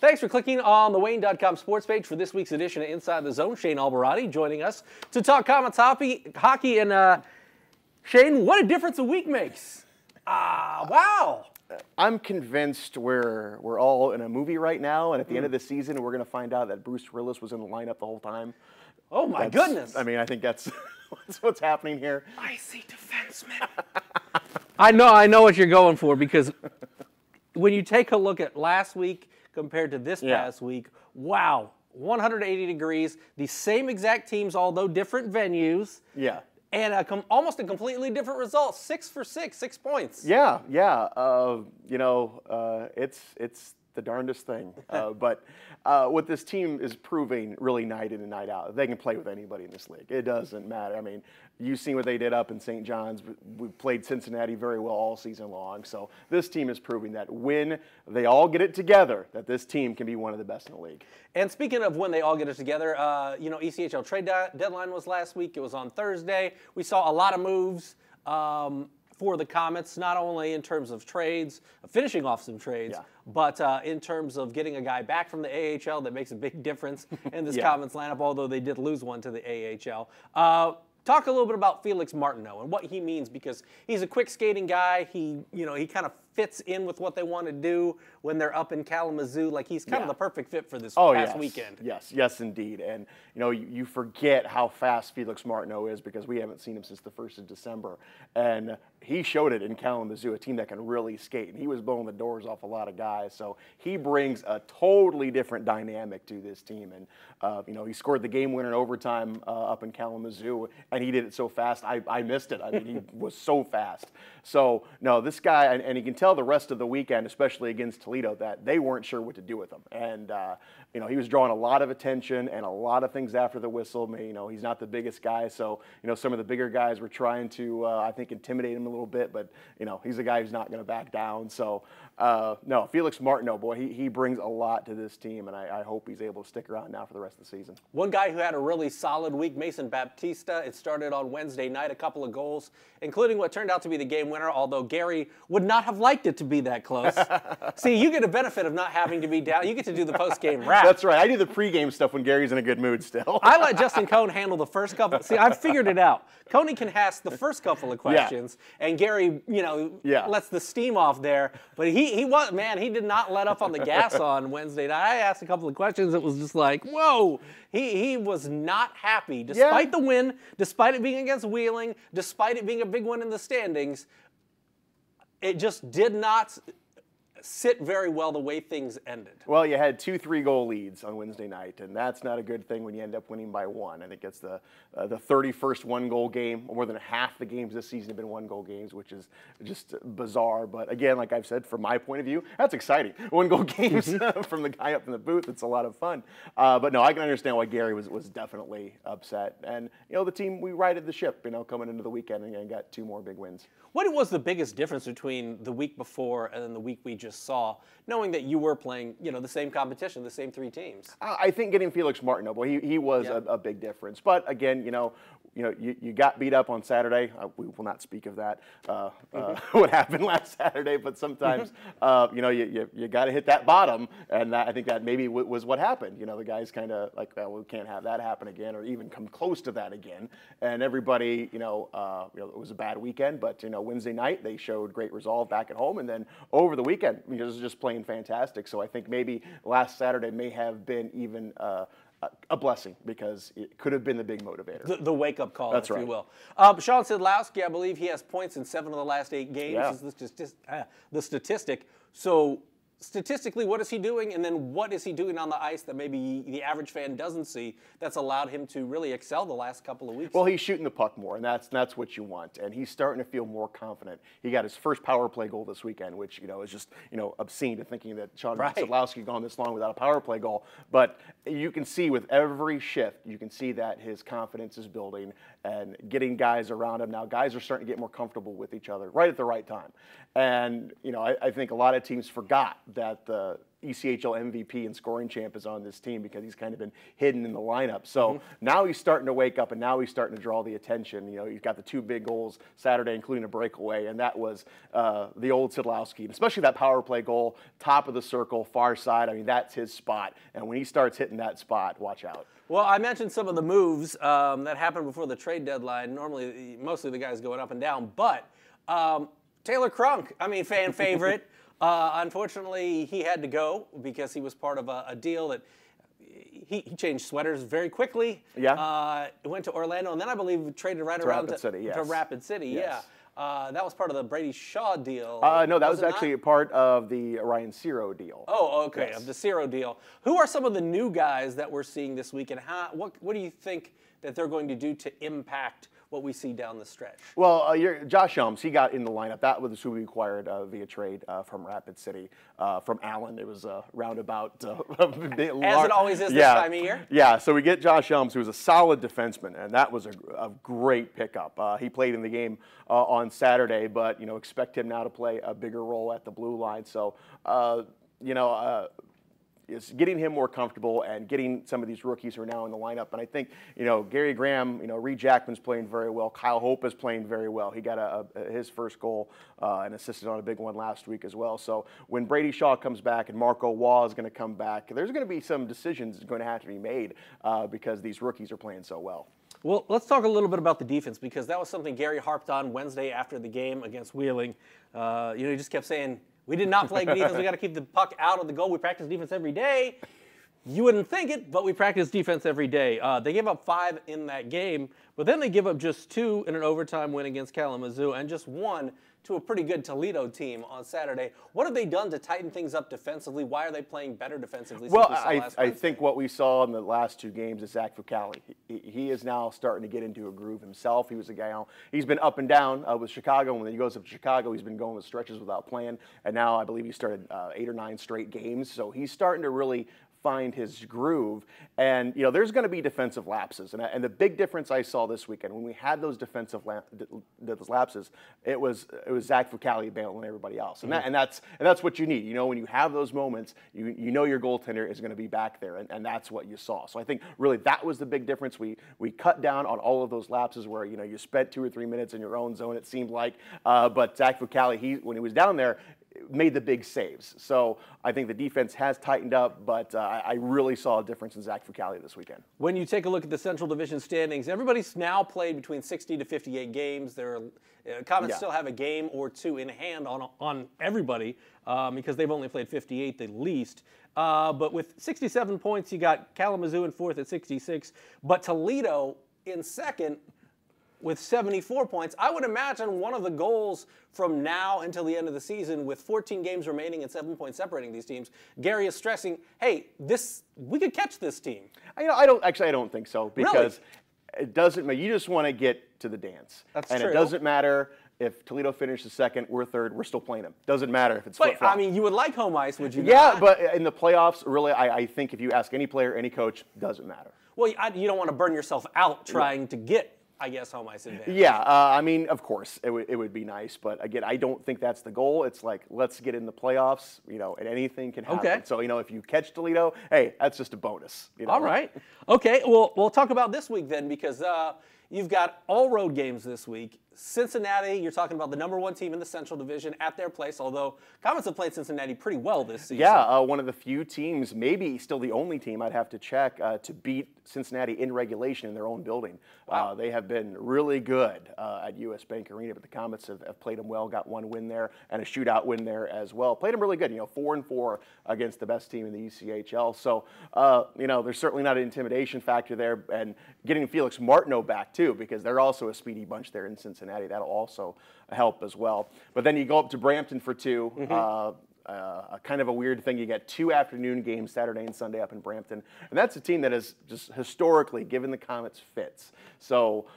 Thanks for clicking on the Wayne.com sports page for this week's edition of Inside the Zone. Shane Albahrani joining us to talk Komets hockey. And Shane, what a difference a week makes. Wow. I'm convinced we're all in a movie right now, and at the end of the season, we're going to find out that Bruce Willis was in the lineup the whole time. Oh, my goodness. I mean, I think that's what's happening here. Icy defenseman. I know what you're going for, because when you take a look at last week compared to this past week, wow, 180 degrees, the same exact teams, although different venues. Yeah. And almost a completely different result, 6 for 6, 6 points. Yeah. It's the darndest thing. But what this team is proving really night in and night out, they can play with anybody in this league. It doesn't matter. I mean, you've seen what they did up in St. John's. We played Cincinnati very well all season long. So this team is proving that when they all get it together, that this team can be one of the best in the league. And speaking of when they all get it together, ECHL trade deadline was last week. It was on Thursday. We saw a lot of moves for the Komets, not only in terms of trades, finishing off some trades, but in terms of getting a guy back from the AHL that makes a big difference in this Komets lineup, although they did lose one to the AHL. Talk a little bit about Felix Martineau and what he means, because he's a quick skating guy. He kind of fits in with what they want to do when they're up in Kalamazoo. Like, he's kind of the perfect fit for this past weekend. Yes, indeed. And you forget how fast Felix Martineau is, because we haven't seen him since the 1st of December. And he showed it in Kalamazoo, a team that can really skate. And he was blowing the doors off a lot of guys. So he brings a totally different dynamic to this team. And he scored the game winner in overtime up in Kalamazoo, and he did it so fast I missed it. I mean, he was so fast. So no, this guy, and you can tell the rest of the weekend, especially against Toledo, that they weren't sure what to do with him. And he was drawing a lot of attention and a lot of things after the whistle. He's not the biggest guy, so some of the bigger guys were trying to I think intimidate him a little bit, but he's a guy who's not going to back down. So no, Felix Martineau, boy, he brings a lot to this team, and I hope he's able to stick around now for the rest of the season. One guy who had a really solid week, Mason Baptista. It started on Wednesday night, a couple of goals, including what turned out to be the game winner, although Gary would not have liked it to be that close. See, you get a benefit of not having to be down. You get to do the post-game wrap. That's right. I do the pregame stuff when Gary's in a good mood still. I let Justin Cohn handle the first couple. See, I've figured it out. Coney can ask the first couple of questions, and Gary, lets the steam off there. But he did not let up on the gas on Wednesday night. I asked a couple of questions. It was just like, whoa. He was not happy, despite the win, despite it being against Wheeling, despite it being a big one in the standings. It just did not sit very well the way things ended. Well, you had 2 3-goal leads on Wednesday night, and that's not a good thing when you end up winning by 1. I think it's the 31st 1-goal game. More than half the games this season have been 1-goal games, which is just bizarre. But again, like I've said, from my point of view, that's exciting. 1-goal games from the guy up in the booth, it's a lot of fun. But no, I can understand why Gary was definitely upset. And the team, we righted the ship, coming into the weekend, and got 2 more big wins. What was the biggest difference between the week before and then the week we just saw, knowing that you were playing, the same competition, the same 3 teams? I think getting Felix Martineau, boy, he was a big difference. But again, you got beat up on Saturday. We will not speak of that, what happened last Saturday. But sometimes, you got to hit that bottom, and I think that maybe was what happened. The guys kind of like, well, we can't have that happen again, or even come close to that again. And everybody, it was a bad weekend, but Wednesday night they showed great resolve back at home, and then over the weekend, it was just playing fantastic. So I think maybe last Saturday may have been even a blessing, because it could have been the big motivator. The wake-up call, if you will. Sean Sidlowski, I believe he has points in 7 of the last 8 games. Yeah. This is just the statistic. So statistically, what is he doing, and then what is he doing on the ice that maybe the average fan doesn't see that's allowed him to really excel the last couple of weeks? Well, he's shooting the puck more, and that's what you want, and he's starting to feel more confident. He got his first power play goal this weekend, which is just obscene to thinking that Sean Sidlowski gone this long without a power play goal. But you can see with every shift, you can see that his confidence is building and getting guys around him. Now, guys are starting to get more comfortable with each other right at the right time. And I think a lot of teams forgot that the ECHL MVP and scoring champ is on this team because he's kind of been hidden in the lineup. So now he's starting to wake up, and now he's starting to draw the attention. You know, he's got the 2 big goals Saturday, including a breakaway, and that was the old Sidlowski, especially that power play goal, top of the circle, far side. I mean, that's his spot, and when he starts hitting that spot, watch out. Well, I mentioned some of the moves that happened before the trade deadline. Normally, mostly the guys going up and down, but Taylor Crunk, I mean, fan favorite. Unfortunately, he had to go because he was part of a deal that he changed sweaters very quickly. Yeah. Went to Orlando, and then I believe traded right around Rapid City, yes. to Rapid City. Yes. Yeah. That was part of the Brady Shaw deal. No, that was actually a part of the Ryan Ciro deal. Oh, okay, Yes. of the Ciro deal. Who are some of the new guys that we're seeing this week, and what do you think that they're going to do to impact what we see down the stretch? Well, Josh Helms, he got in the lineup. That was who we acquired via trade from Rapid City, from Allen. It was a roundabout. As it always is this time of year? Yeah, so we get Josh Helms, who was a solid defenseman, and that was a great pickup. He played in the game on Saturday, but, you know, expect him now to play a bigger role at the blue line. So, is getting him more comfortable and getting some of these rookies who are now in the lineup. And I think, you know, Gary Graham, you know, Reed Jackman's playing very well. Kyle Hope is playing very well. He got his first goal and assisted on a big one last week as well. So when Brady Shaw comes back and Marco Waugh is going to come back, there's going to be some decisions going to have to be made because these rookies are playing so well. Well, let's talk a little bit about the defense, because that was something Gary harped on Wednesday after the game against Wheeling. He just kept saying, we did not play good defense. We got to keep the puck out of the goal. We practice defense every day. You wouldn't think it, but we practice defense every day. They gave up 5 in that game, but then they give up just 2 in an overtime win against Kalamazoo and just 1 to a pretty good Toledo team on Saturday. What have they done to tighten things up defensively? Why are they playing better defensively? Well, I think what we saw in the last 2 games is Zach Fucali. He is now starting to get into a groove himself. He was a guy, he's been up and down with Chicago. When he goes up to Chicago, he's been going with stretches without playing. And now I believe he started 8 or 9 straight games. So he's starting to really find his groove, and you know there's going to be defensive lapses, and the big difference I saw this weekend when we had those defensive those lapses, it was Zach Fucali bailing everybody else, and that's what you need. You know, when you have those moments, you know your goaltender is going to be back there, and that's what you saw. So I think really that was the big difference. We cut down on all of those lapses where you know you spent 2 or 3 minutes in your own zone, it seemed like, but Zach Fucali, when he was down there, made the big saves. So I think the defense has tightened up, but I really saw a difference in Zach Fucali this weekend. When you take a look at the Central Division standings, everybody's now played between 60 to 58 games. Komets still have a game or 2 in hand on everybody because they've only played 58 the least. But with 67 points, you got Kalamazoo in 4th at 66, but Toledo in 2nd with 74 points. I would imagine one of the goals from now until the end of the season, with 14 games remaining and 7 points separating these teams, Gary is stressing, hey, we could catch this team. I don't think so, because it doesn't matter. You just want to get to the dance. That's true. And it doesn't matter if Toledo finishes 2nd, we're 3rd, we're still playing them. Doesn't matter if it's flip-flop. I mean, you would like home ice, would you not? Yeah, but in the playoffs, really, I think if you ask any player, any coach, doesn't matter. Well, you don't want to burn yourself out trying to get, I guess, home ice advantage. Yeah, I mean, of course, it would be nice, but again, I don't think that's the goal. It's like, let's get in the playoffs, you know, and anything can happen. Okay. So, you know, if you catch Toledo, hey, that's just a bonus. You know? All right. Okay, well, we'll talk about this week then, because you've got all road games this week. Cincinnati, you're talking about the #1 team in the Central Division at their place, although Komets have played Cincinnati pretty well this season. Yeah, one of the few teams, maybe still the only team, I'd have to check, to beat Cincinnati in regulation in their own building. Wow. They have been really good at US Bank Arena, but the Komets have played them well, got 1 win there and a shootout win there as well. Played them really good, you know, 4-4 against the best team in the ECHL. So, you know, there's certainly not an intimidation factor there, and getting Felix Martineau back too, because they're also a speedy bunch there in Cincinnati. That'll also help as well. But then you go up to Brampton for 2. Kind of a weird thing. You get 2 afternoon games, Saturday and Sunday, up in Brampton. And that's a team that has just historically given the Komets fits. So,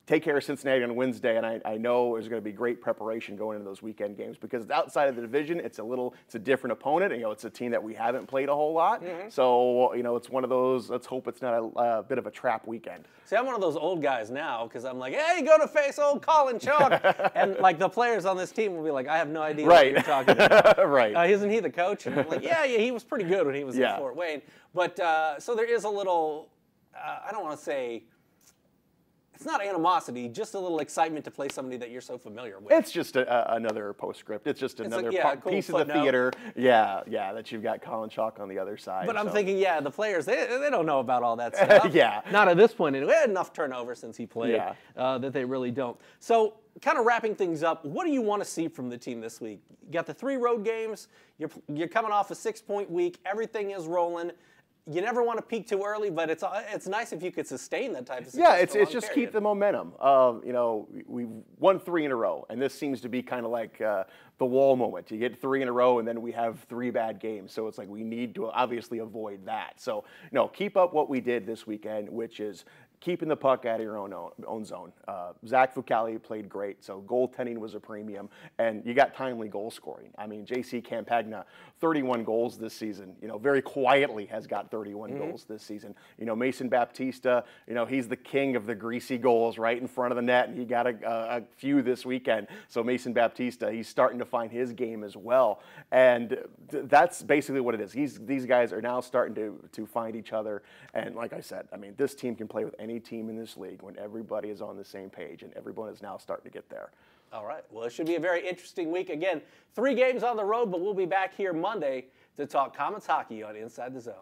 take care of Cincinnati on Wednesday, and I know there's going to be great preparation going into those weekend games because outside of the division, it's a different opponent. And, it's a team that we haven't played a whole lot. So, it's one of those, let's hope it's not a bit of a trap weekend. See, I'm one of those old guys now because I'm like, hey, go to face old Colin Chalk. And, like, the players on this team will be like, I have no idea what you're talking about. Right. Isn't he the coach? And I'm like, yeah, he was pretty good when he was in Fort Wayne. But so there is a little, I don't want to say, it's not animosity, just a little excitement to play somebody that you're so familiar with. It's just another postscript. It's just another cool piece of the theater. Yeah, that you've got Colin Chalk on the other side. But I'm thinking, the players, they don't know about all that stuff. Not at this point. Anyway. They had enough turnover since he played that they really don't. So kind of wrapping things up, what do you want to see from the team this week? You got the 3 road games. You're coming off a 6-point week. Everything is rolling. You never want to peak too early, but it's nice if you could sustain that type of success. Yeah, it's just keep the momentum. We've won 3 in a row, and this seems to be kind of like the wall moment. You get 3 in a row, and then we have 3 bad games. So it's like we need to obviously avoid that. So keep up what we did this weekend, which is keeping the puck out of your own zone. Zach Fucali played great, so goaltending was a premium, and you got timely goal scoring. I mean, J.C. Campagna, 31 goals this season. Very quietly has got 31 goals this season. Mason Baptista, he's the king of the greasy goals right in front of the net, and he got a few this weekend. So Mason Baptista, he's starting to find his game as well, and that's basically what it is. These guys are now starting to find each other, and like I said, I mean, this team can play with any team in this league when everybody is on the same page, and everyone is now starting to get there. All right. Well, it should be a very interesting week. Again, 3 games on the road, but we'll be back here Monday to talk Komets hockey on Inside the Zone.